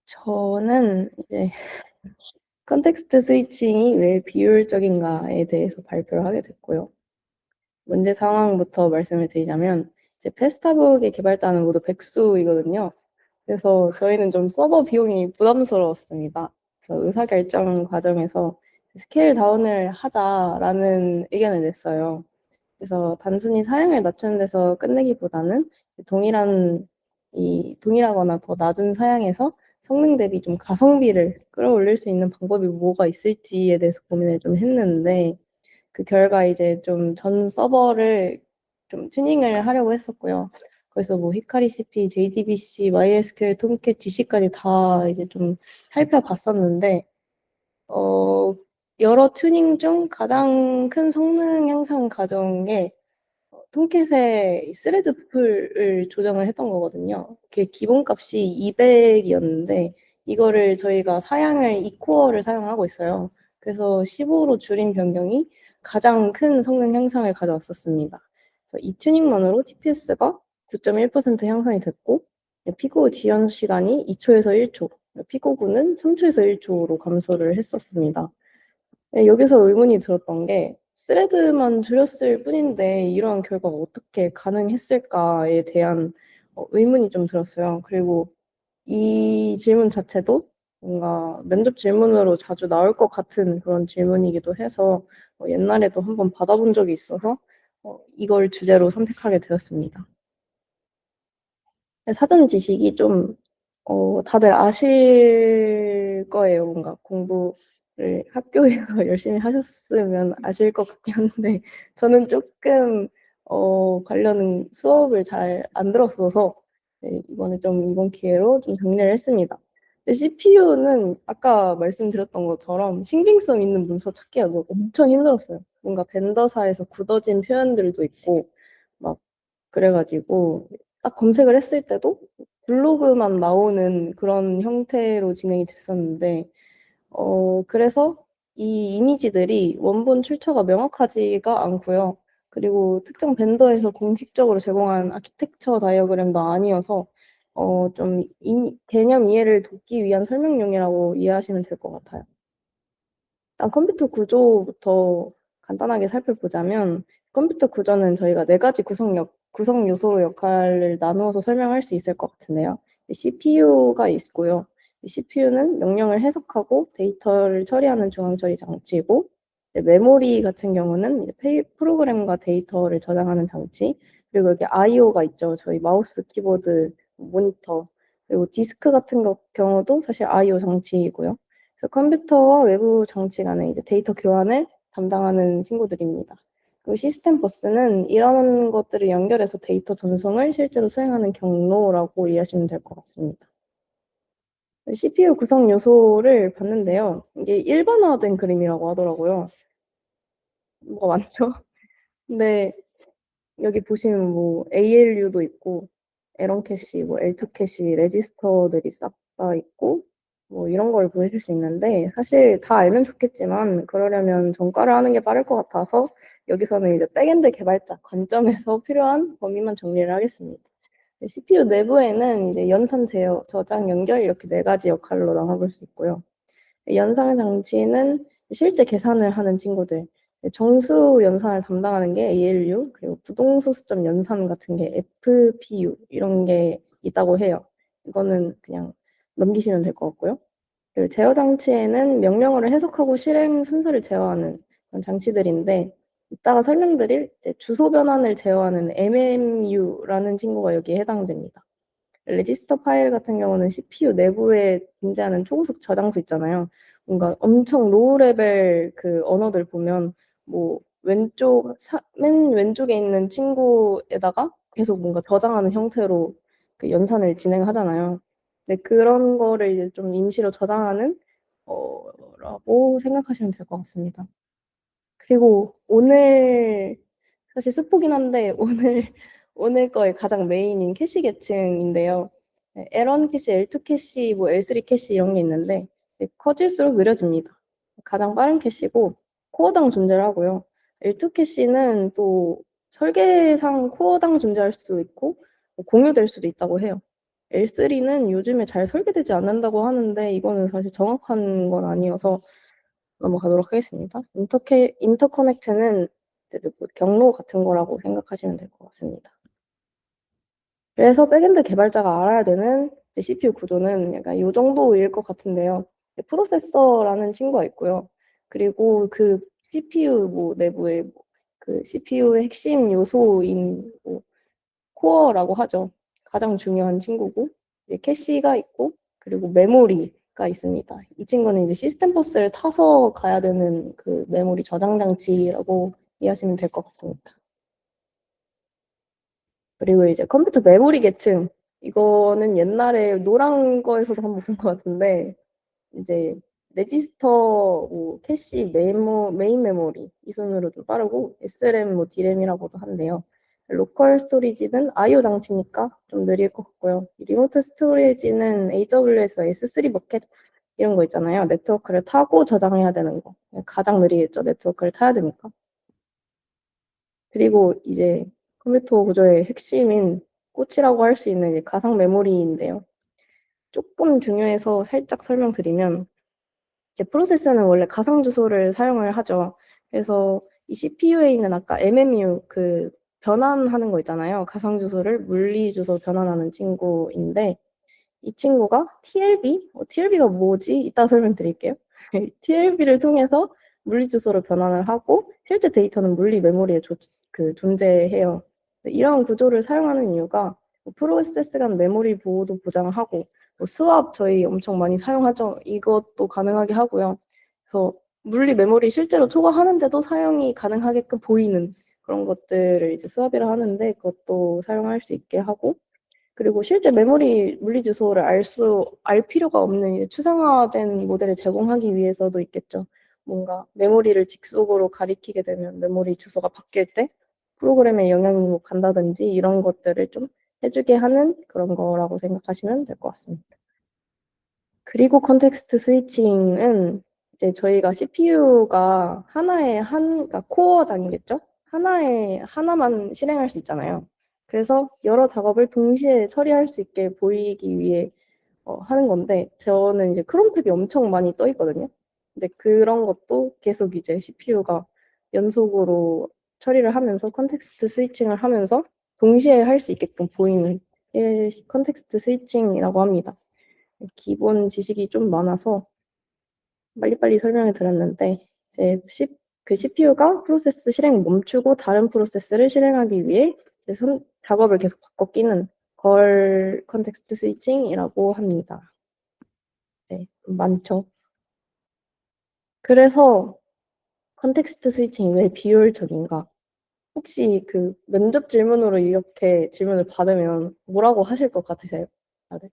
저는 이제 컨텍스트 스위칭이 왜 비효율적인가에 대해서 발표를 하게 됐고요. 문제 상황부터 말씀을 드리자면 이제 페스타북의 개발자는 모두 백수이거든요. 그래서 저희는 좀 서버 비용이 부담스러웠습니다. 그래서 의사결정 과정에서 스케일 다운을 하자라는 의견을 냈어요. 그래서 단순히 사양을 낮추는 데서 끝내기보다는 동일하거나 더 낮은 사양에서 성능 대비 좀 가성비를 끌어올릴 수 있는 방법이 뭐가 있을지에 대해서 고민을 좀 했는데, 그 결과 이제 좀 전 서버를 좀 튜닝을 하려고 했었고요. 그래서 뭐 히카리 CP, JDBC, MySQL, 톰캣, GC까지 다 이제 좀 살펴봤었는데, 어, 여러 튜닝 중 가장 큰 성능 향상 과정에 톰캣의 스레드 풀을 조정을 했던 거거든요. 그게 기본값이 200이었는데 이거를 저희가 사양을 2코어를 사용하고 있어요. 그래서 15로 줄인 변경이 가장 큰 성능 향상을 가져왔었습니다. 이 튜닝만으로 TPS가 9.1% 향상이 됐고, 피고 지연 시간이 2초에서 1초, 피고구는 3초에서 1초로 감소를 했었습니다. 네, 여기서 의문이 들었던 게 스레드만 줄였을 뿐인데 이러한 결과가 어떻게 가능했을까에 대한 의문이 좀 들었어요. 그리고 이 질문 자체도 뭔가 면접 질문으로 자주 나올 것 같은 그런 질문이기도 해서 옛날에도 한번 받아본 적이 있어서 이걸 주제로 선택하게 되었습니다. 사전 지식이 좀 다들 아실 거예요. 뭔가 공부를 학교에서 열심히 하셨으면 아실 것 같긴 한데 저는 조금 관련 수업을 잘 안 들었어서 네, 이번에 좀 이번 기회로 좀 정리를 했습니다. CPU는 아까 말씀드렸던 것처럼 신빙성 있는 문서 찾기가 엄청 힘들었어요. 뭔가 벤더사에서 굳어진 표현들도 있고 막 그래가지고 딱 검색을 했을 때도 블로그만 나오는 그런 형태로 진행이 됐었는데, 그래서 이 이미지들이 원본 출처가 명확하지가 않고요. 그리고 특정 벤더에서 공식적으로 제공한 아키텍처 다이어그램도 아니어서 좀 개념 이해를 돕기 위한 설명용이라고 이해하시면 될 것 같아요. 일단 컴퓨터 구조부터 간단하게 살펴보자면, 컴퓨터 구조는 저희가 네 가지 구성 요소 역할을 나누어서 설명할 수 있을 것 같은데요. CPU가 있고요. CPU는 명령을 해석하고 데이터를 처리하는 중앙 처리 장치이고, 메모리 같은 경우는 프로그램과 데이터를 저장하는 장치, 그리고 여기 IO가 있죠. 저희 마우스, 키보드, 모니터, 그리고 디스크 같은 경우도 사실 IO 장치이고요. 그래서 컴퓨터와 외부 장치 간의 이제 데이터 교환을 담당하는 친구들입니다. 그리고 시스템 버스는 이런 것들을 연결해서 데이터 전송을 실제로 수행하는 경로라고 이해하시면 될 것 같습니다. CPU 구성 요소를 봤는데요. 이게 일반화된 그림이라고 하더라고요. 뭐가 많죠? 근데 여기 보시면 뭐 ALU도 있고 에런 캐시, 뭐 L2 캐시, 레지스터들이 싹 다 있고 뭐 이런 걸 보실 수 있는데 사실 다 알면 좋겠지만 그러려면 전과를 하는 게 빠를 것 같아서 여기서는 이제 백엔드 개발자 관점에서 필요한 범위만 정리를 하겠습니다. CPU 내부에는 이제 연산 제어, 저장, 연결 이렇게 네 가지 역할로 나눠볼 수 있고요. 연산 장치는 실제 계산을 하는 친구들, 정수 연산을 담당하는 게 ALU, 그리고 부동소 수점 연산 같은 게 FPU 이런 게 있다고 해요. 이거는 그냥 넘기시면 될 것 같고요. 그리고 제어 장치에는 명령어를 해석하고 실행 순서를 제어하는 그런 장치들인데 이따가 설명드릴 주소 변환을 제어하는 MMU라는 친구가 여기에 해당됩니다. 레지스터 파일 같은 경우는 CPU 내부에 존재하는 초고속 저장소 있잖아요. 뭔가 엄청 로우 레벨 그 언어들 보면 뭐 맨 왼쪽에 있는 친구에다가 계속 뭔가 저장하는 형태로 그 연산을 진행하잖아요. 근데 그런 거를 이제 좀 임시로 저장하는 라고 생각하시면 될 것 같습니다. 그리고 오늘 사실 스포긴 한데 오늘 거의 가장 메인인 캐시 계층인데요. 네, L1 캐시, L2 캐시, 뭐 L3 캐시 이런 게 있는데 커질수록 느려집니다. 가장 빠른 캐시고 코어당 존재를 하고요. L2 캐시는 또 설계상 코어당 존재할 수 있고 공유될 수도 있다고 해요. L3는 요즘에 잘 설계되지 않는다고 하는데 이거는 사실 정확한 건 아니어서 넘어가도록 하겠습니다. 인터커넥트는 뭐 경로 같은 거라고 생각하시면 될 것 같습니다. 그래서 백엔드 개발자가 알아야 되는 CPU 구조는 약간 요 정도일 것 같은데요. 프로세서라는 친구가 있고요. 그리고 그 CPU 뭐 내부에 그 CPU의 핵심 요소인 뭐 코어라고 하죠. 가장 중요한 친구고 이제 캐시가 있고 그리고 메모리가 있습니다. 이 친구는 이제 시스템 버스를 타서 가야 되는 그 메모리 저장 장치라고 이해하시면 될 것 같습니다. 그리고 이제 컴퓨터 메모리 계층 이거는 옛날에 노란 거에서도 한번 본 것 같은데 이제 레지스터, 뭐 캐시, 메인 메모리 이 순으로 좀 빠르고 SRAM, 뭐 D램이라고도 한대요. 로컬 스토리지는 I/O 장치니까 좀 느릴 것 같고요. 리모트 스토리지는 AWS S3 버켓 이런 거 있잖아요. 네트워크를 타고 저장해야 되는 거. 가장 느리겠죠. 네트워크를 타야 되니까. 그리고 이제 컴퓨터 구조의 핵심인 꽃이라고 할 수 있는 가상 메모리인데요. 조금 중요해서 살짝 설명드리면 이제 프로세서는 원래 가상 주소를 사용을 하죠. 그래서 이 CPU에 있는 아까 MMU 그 변환하는 거 있잖아요. 가상 주소를 물리 주소 변환하는 친구인데 이 친구가 TLB? TLB가 뭐지? 이따 설명드릴게요. TLB를 통해서 물리 주소로 변환을 하고 실제 데이터는 물리 메모리에 존재해요. 이런 구조를 사용하는 이유가 프로세스 간 메모리 보호도 보장하고 스왑 저희 엄청 많이 사용하죠. 이것도 가능하게 하고요. 그래서 물리 메모리 실제로 초과하는데도 사용이 가능하게끔 보이는 그런 것들을 이제 스왑이라 하는데 그것도 사용할 수 있게 하고 그리고 실제 메모리 물리 주소를 알 필요가 없는 이제 추상화된 모델을 제공하기 위해서도 있겠죠. 뭔가 메모리를 직속으로 가리키게 되면 메모리 주소가 바뀔 때 프로그램에 영향이 뭐 간다든지 이런 것들을 좀 해주게 하는 그런 거라고 생각하시면 될 것 같습니다. 그리고 컨텍스트 스위칭은 이제 저희가 CPU가 그러니까 코어 단위겠죠? 하나만 실행할 수 있잖아요. 그래서 여러 작업을 동시에 처리할 수 있게 보이기 위해 하는 건데 저는 이제 크롬 탭이 엄청 많이 떠 있거든요. 근데 그런 것도 계속 이제 CPU가 연속으로 처리를 하면서 컨텍스트 스위칭을 하면서 동시에 할 수 있게끔 보이는 게 컨텍스트 스위칭이라고 합니다. 기본 지식이 좀 많아서 빨리빨리 설명을 드렸는데 이제 그 CPU가 프로세스 실행 멈추고 다른 프로세스를 실행하기 위해 작업을 계속 바꿔 끼는 걸 컨텍스트 스위칭이라고 합니다. 네, 많죠. 그래서 컨텍스트 스위칭이 왜 비효율적인가? 혹시 그 면접 질문으로 이렇게 질문을 받으면 뭐라고 하실 것 같으세요? 다들?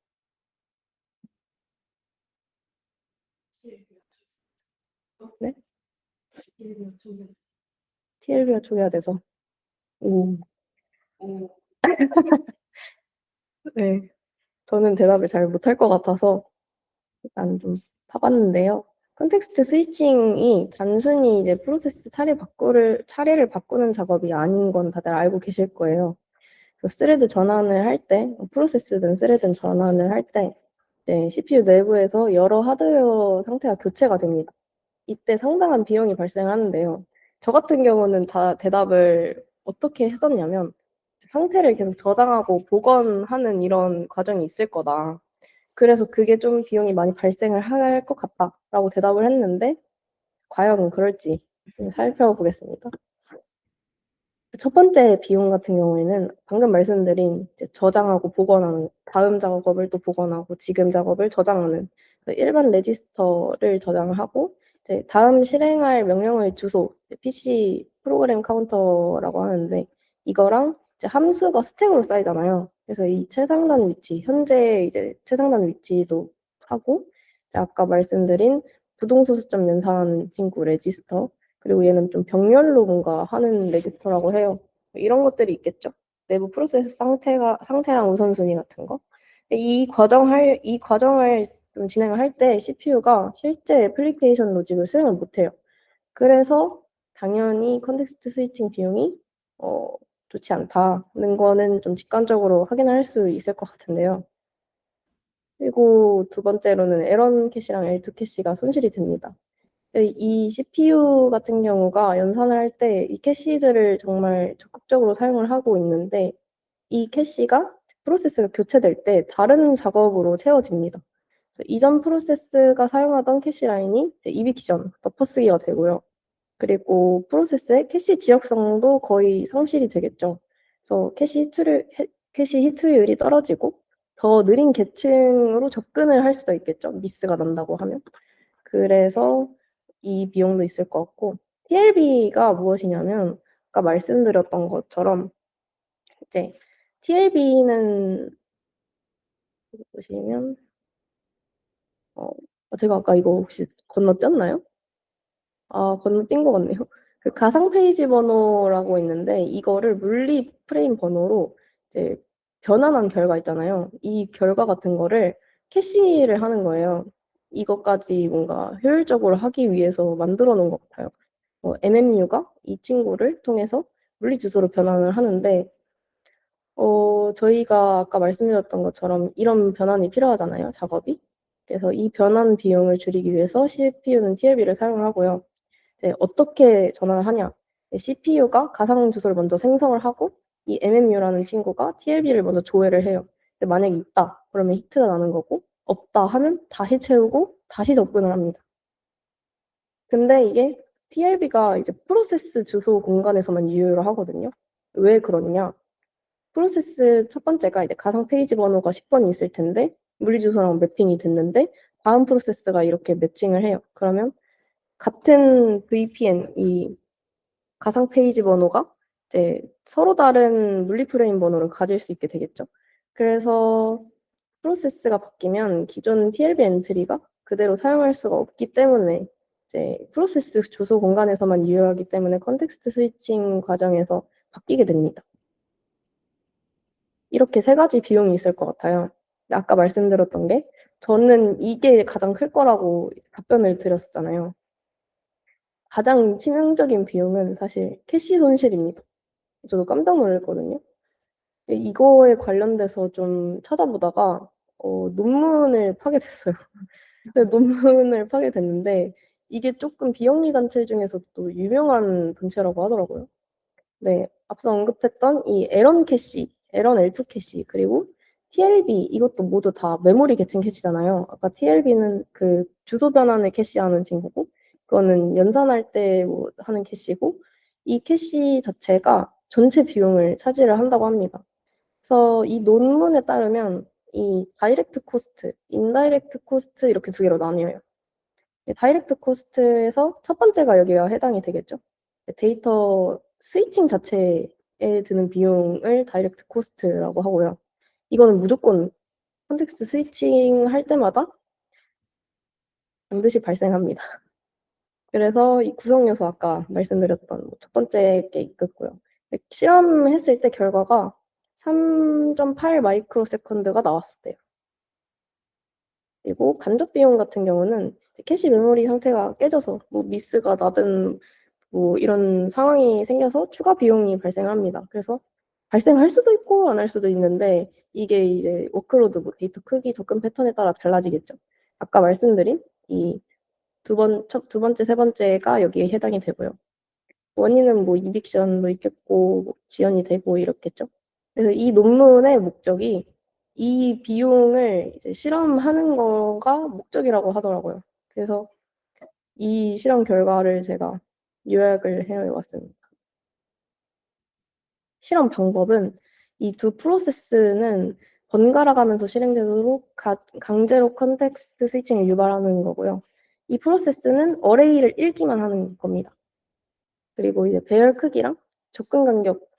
네? TLB가 초기화 돼서. 오. 네. 저는 대답을 잘 못할 것 같아서 일단 좀 파봤는데요. 컨텍스트 스위칭이 단순히 이제 프로세스 차례를 바꾸는 작업이 아닌 건 다들 알고 계실 거예요. 스레드 전환을 할 때, 프로세스든 스레드 전환을 할 때, CPU 내부에서 여러 하드웨어 상태가 교체가 됩니다. 이때 상당한 비용이 발생하는데요. 저 같은 경우는 다 대답을 어떻게 했었냐면, 상태를 계속 저장하고 복원하는 이런 과정이 있을 거다. 그래서 그게 좀 비용이 많이 발생을 할 것 같다라고 대답을 했는데, 과연 그럴지 좀 살펴보겠습니다. 첫 번째 비용 같은 경우에는 방금 말씀드린 이제 저장하고 복원하는 다음 작업을 또 복원하고 지금 작업을 저장하는 일반 레지스터를 저장을 하고 이제 다음 실행할 명령어의 주소 PC 프로그램 카운터라고 하는데 이거랑 이제 함수가 스택으로 쌓이잖아요. 그래서 이 최상단 위치 현재 이제 최상단 위치도 하고 이제 아까 말씀드린 부동소수점 연산하는 친구 레지스터 그리고 얘는 좀 병렬로 뭔가 하는 레지스터라고 해요. 이런 것들이 있겠죠. 내부 프로세스 상태랑 우선순위 같은 거. 이 과정을 좀 진행을 할 때 CPU가 실제 애플리케이션 로직을 수행을 못해요. 그래서 당연히 컨텍스트 스위칭 비용이 좋지 않다는 거는 좀 직관적으로 확인할 수 있을 것 같은데요. 그리고 두 번째로는 L1 캐시랑 L2 캐시가 손실이 됩니다. 이 CPU 같은 경우가 연산을 할 때 이 캐시들을 정말 적극적으로 사용을 하고 있는데 이 캐시가 프로세스가 교체될 때 다른 작업으로 채워집니다. 이전 프로세스가 사용하던 캐시 라인이 이빅션, 덮어쓰기가 되고요. 그리고 프로세스의 캐시 지역성도 거의 상실이 되겠죠. 그래서 캐시 히트율이 떨어지고 더 느린 계층으로 접근을 할 수도 있겠죠. 미스가 난다고 하면. 그래서 이 비용도 있을 것 같고 TLB가 무엇이냐면 아까 말씀드렸던 것처럼 이제 TLB는 보시면 제가 아까 이거 혹시 건너뛰었나요? 건너뛴 것 같네요. 그 가상 페이지 번호라고 있는데 이거를 물리 프레임 번호로 이제 변환한 결과 있잖아요. 이 결과 같은 거를 캐시를 하는 거예요. 이것까지 뭔가 효율적으로 하기 위해서 만들어 놓은 것 같아요. MMU가 이 친구를 통해서 물리 주소로 변환을 하는데 저희가 아까 말씀드렸던 것처럼 이런 변환이 필요하잖아요, 작업이. 그래서 이 변환 비용을 줄이기 위해서 CPU는 TLB를 사용을 하고요. 이제 어떻게 전환을 하냐? CPU가 가상 주소를 먼저 생성을 하고 이 MMU라는 친구가 TLB를 먼저 조회를 해요. 근데 만약에 있다, 그러면 히트가 나는 거고 없다 하면 다시 채우고 다시 접근을 합니다. 근데 이게 TLB가 이제 프로세스 주소 공간에서만 유효를 하거든요. 왜 그러냐? 프로세스 첫 번째가 이제 가상 페이지 번호가 10번이 있을 텐데 물리 주소랑 매핑이 됐는데 다음 프로세스가 이렇게 매칭을 해요. 그러면 같은 VPN 이 가상 페이지 번호가 이제 서로 다른 물리 프레임 번호를 가질 수 있게 되겠죠. 그래서 프로세스가 바뀌면 기존 TLB 엔트리가 그대로 사용할 수가 없기 때문에 이제 프로세스 주소 공간에서만 유효하기 때문에 컨텍스트 스위칭 과정에서 바뀌게 됩니다. 이렇게 세 가지 비용이 있을 것 같아요. 아까 말씀드렸던 게 저는 이게 가장 클 거라고 답변을 드렸었잖아요. 가장 치명적인 비용은 사실 캐시 손실입니다. 저도 깜짝 놀랐거든요. 이거에 관련돼서 좀 찾아보다가 논문을 파게 됐어요. 논문을 파게 됐는데 이게 조금 비영리 단체 중에서도 유명한 단체라고 하더라고요. 네, 앞서 언급했던 이 L1 캐시, L1, L2 캐시, 그리고 TLB 이것도 모두 다 메모리 계층 캐시잖아요. 아까 TLB는 그 주소 변환을 캐시하는 친구고, 그거는 연산할 때 뭐 하는 캐시고, 이 캐시 자체가 전체 비용을 차지를 한다고 합니다. 그래서 이 논문에 따르면 이 다이렉트 코스트, 인다이렉트 코스트 이렇게 두 개로 나뉘어요. 다이렉트 코스트에서 첫 번째가 여기가 해당이 되겠죠. 데이터 스위칭 자체에 드는 비용을 다이렉트 코스트라고 하고요. 이거는 무조건 컨텍스트 스위칭 할 때마다 반드시 발생합니다. 그래서 이 구성 요소 아까 말씀드렸던 첫 번째 게 있겠고요. 실험했을 때 결과가 3.8 마이크로 세컨드가 나왔었대요. 그리고 간접 비용 같은 경우는 캐시 메모리 상태가 깨져서 뭐 미스가 나든 뭐 이런 상황이 생겨서 추가 비용이 발생합니다. 그래서 발생할 수도 있고 안 할 수도 있는데 이게 이제 워크로드, 뭐 데이터 크기, 접근 패턴에 따라 달라지겠죠. 아까 말씀드린 이 두 번째, 세 번째가 여기에 해당이 되고요. 원인은 뭐 이빅션도 있겠고 뭐 지연이 되고 이렇겠죠. 그래서 이 논문의 목적이 이 비용을 이제 실험하는 거가 목적이라고 하더라고요. 그래서 이 실험 결과를 제가 요약을 해 왔습니다. 실험 방법은 이 두 프로세스는 번갈아 가면서 실행되도록 강제로 컨텍스트 스위칭을 유발하는 거고요. 이 프로세스는 어레이를 읽기만 하는 겁니다. 그리고 이제 배열 크기랑 접근 간격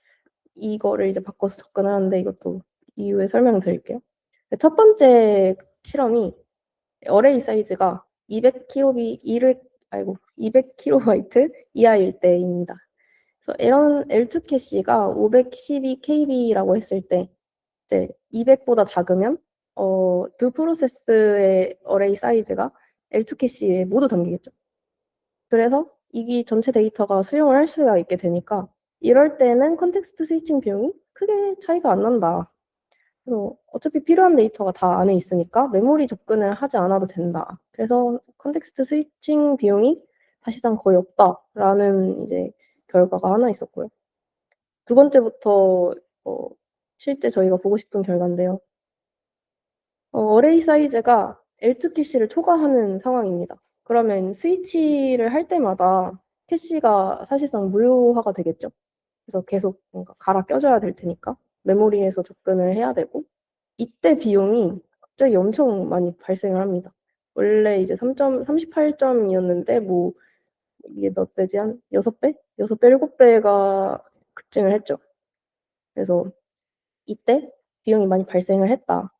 이거를 이제 바꿔서 접근하는데 이것도 이후에 설명드릴게요. 첫 번째 실험이 어레이 사이즈가 200KB 이하일 때입니다. 그래서 L2 캐시가 512KB라고 했을 때 이제 200보다 작으면 두 프로세스의 어레이 사이즈가 L2 캐시에 모두 담기겠죠. 그래서 이 전체 데이터가 수용을 할 수가 있게 되니까 이럴 때는 컨텍스트 스위칭 비용이 크게 차이가 안 난다. 그래서 어차피 필요한 데이터가 다 안에 있으니까 메모리 접근을 하지 않아도 된다. 그래서 컨텍스트 스위칭 비용이 사실상 거의 없다라는 이제 결과가 하나 있었고요. 두 번째부터 실제 저희가 보고 싶은 결과인데요. 어레이 사이즈가 L2 캐시를 초과하는 상황입니다. 그러면 스위치를 할 때마다 캐시가 사실상 무료화가 되겠죠. 그래서 계속 뭔가 갈아 껴줘야 될 테니까 메모리에서 접근을 해야 되고, 이때 비용이 갑자기 엄청 많이 발생을 합니다. 원래 이제 38점이었는데 뭐 이게 몇 배지? 한 6배? 6배, 7배가 급증을 했죠. 그래서 이때 비용이 많이 발생을 했다.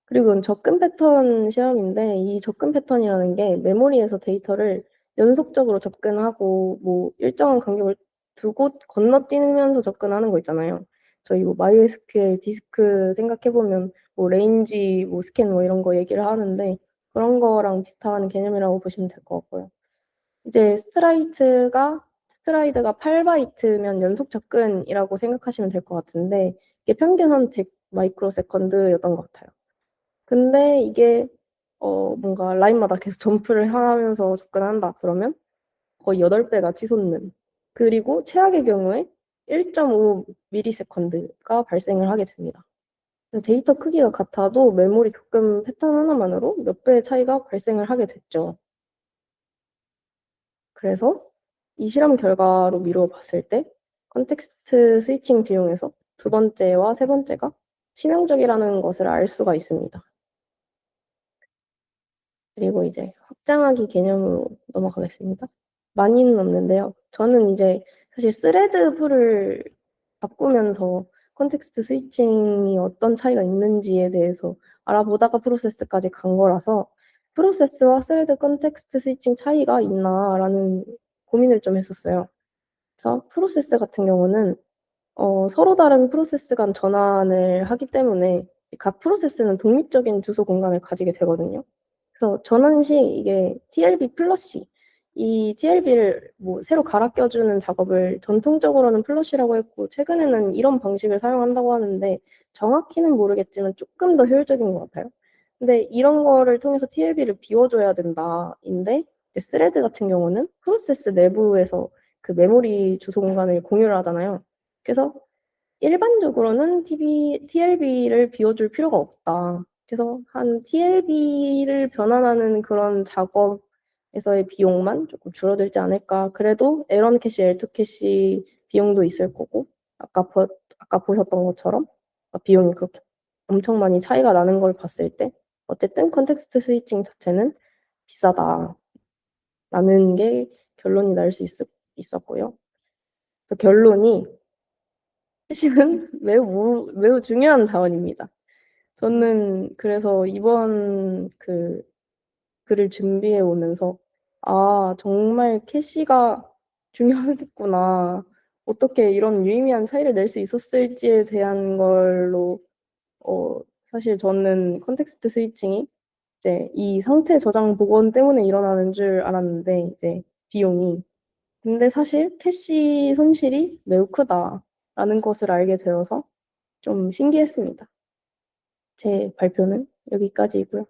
그리고 접근 패턴 시험인데, 이 접근 패턴이라는 게 메모리에서 데이터를 연속적으로 접근하고 뭐 일정한 간격을 두고 건너뛰면서 접근하는 거 있잖아요. 저희 뭐 MySQL 디스크 생각해 보면 뭐 레인지, 뭐 스캔 뭐 이런 거 얘기를 하는데, 그런 거랑 비슷한 개념이라고 보시면 될 것 같고요. 이제 스트라이드가 8바이트면 연속 접근이라고 생각하시면 될 것 같은데, 이게 평균 한 100 마이크로 세컨드였던 것 같아요. 근데 이게 뭔가 라인마다 계속 점프를 하면서 접근한다 그러면 거의 8배가 치솟는, 그리고 최악의 경우에 1.5 밀리세컨드가 발생을 하게 됩니다. 데이터 크기가 같아도 메모리 접근 패턴 하나만으로 몇 배의 차이가 발생을 하게 됐죠. 그래서 이 실험 결과로 미루어 봤을 때 컨텍스트 스위칭 비용에서 두 번째와 세 번째가 치명적이라는 것을 알 수가 있습니다. 그리고 이제 확장하기 개념으로 넘어가겠습니다. 많이는 없는데요. 저는 이제 사실 스레드 풀을 바꾸면서 컨텍스트 스위칭이 어떤 차이가 있는지에 대해서 알아보다가 프로세스까지 간 거라서, 프로세스와 스레드 컨텍스트 스위칭 차이가 있나라는 고민을 좀 했었어요. 그래서 프로세스 같은 경우는 서로 다른 프로세스 간 전환을 하기 때문에 각 프로세스는 독립적인 주소 공간을 가지게 되거든요. 그래서 전환 시 이게 TLB 플러시, 이 TLB를 뭐 새로 갈아 껴주는 작업을 전통적으로는 플러시라고 했고, 최근에는 이런 방식을 사용한다고 하는데 정확히는 모르겠지만 조금 더 효율적인 것 같아요. 근데 이런 거를 통해서 TLB를 비워줘야 된다인데, 스레드 같은 경우는 프로세스 내부에서 그 메모리 주소 공간을 공유를 하잖아요. 그래서 일반적으로는 TLB를 비워줄 필요가 없다. 그래서 한 TLB를 변환하는 그런 작업에서의 비용만 조금 줄어들지 않을까. 그래도 L1 캐시, L2 캐시 비용도 있을 거고, 아까 보셨던 것처럼 비용이 그렇게 엄청 많이 차이가 나는 걸 봤을 때 어쨌든 컨텍스트 스위칭 자체는 비싸다라는 게 결론이 날 수 있었고요. 그 결론이 사실은 매우 중요한 자원입니다. 저는 그래서 이번 글을 준비해 오면서 정말 캐시가 중요하겠구나. 어떻게 이런 유의미한 차이를 낼 수 있었을지에 대한 걸로 사실 저는 컨텍스트 스위칭이 이제 이 상태 저장 복원 때문에 일어나는 줄 알았는데, 이제 비용이, 근데 사실 캐시 손실이 매우 크다라는 것을 알게 되어서 좀 신기했습니다. 제 발표는 여기까지이고요.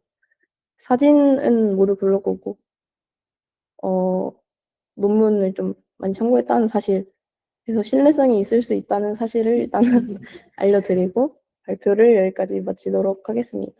사진은 모두 블로그고, 논문을 좀 많이 참고했다는 사실, 그래서 신뢰성이 있을 수 있다는 사실을 일단은 알려드리고 발표를 여기까지 마치도록 하겠습니다.